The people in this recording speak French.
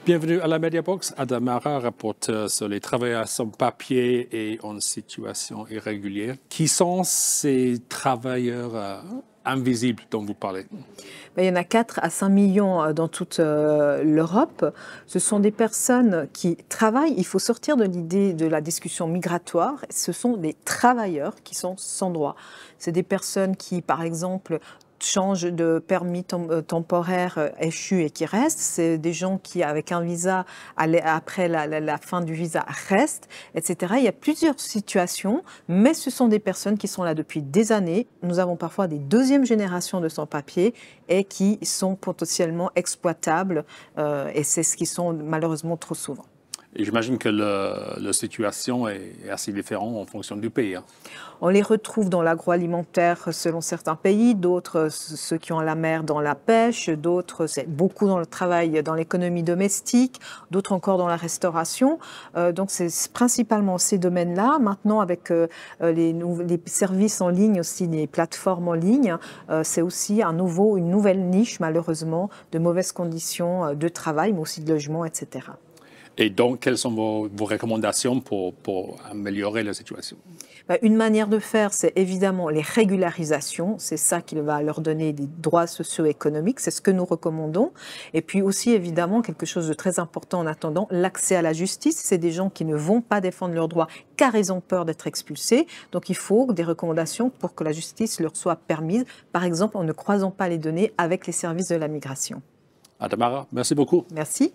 Bienvenue à la Mediabox. Adamara, rapporteur sur les travailleurs sans papier et en situation irrégulière. Qui sont ces travailleurs invisibles dont vous parlez? Il y en a 4 à 5 millions dans toute l'Europe. Ce sont des personnes qui travaillent. Il faut sortir de l'idée de la discussion migratoire. Ce sont des travailleurs qui sont sans droit. C'est des personnes qui, par exemple, changent de permis temporaire échu et qui restent. C'est des gens qui, avec un visa, après la fin du visa, restent, etc. Il y a plusieurs situations, mais ce sont des personnes qui sont là depuis des années. Nous avons parfois des deuxièmes générations de sans-papiers et qui sont potentiellement exploitables, et c'est ce qui sont malheureusement trop souvent. Et j'imagine que la situation est assez différente en fonction du pays. On les retrouve dans l'agroalimentaire selon certains pays, d'autres, ceux qui ont la mer, dans la pêche, d'autres, c'est beaucoup dans le travail, dans l'économie domestique, d'autres encore dans la restauration. Donc c'est principalement ces domaines-là. Maintenant, avec les services en ligne aussi, les plateformes en ligne, c'est aussi une nouvelle niche, malheureusement, de mauvaises conditions de travail, mais aussi de logement, etc. Et donc, quelles sont vos recommandations pour améliorer la situation? Une manière de faire, c'est évidemment les régularisations. C'est ça qui va leur donner des droits socio-économiques. C'est ce que nous recommandons. Et puis aussi, évidemment, quelque chose de très important en attendant, l'accès à la justice. C'est des gens qui ne vont pas défendre leurs droits car ils ont peur d'être expulsés. Donc, il faut des recommandations pour que la justice leur soit permise. Par exemple, en ne croisant pas les données avec les services de la migration. Adamara, merci beaucoup. Merci.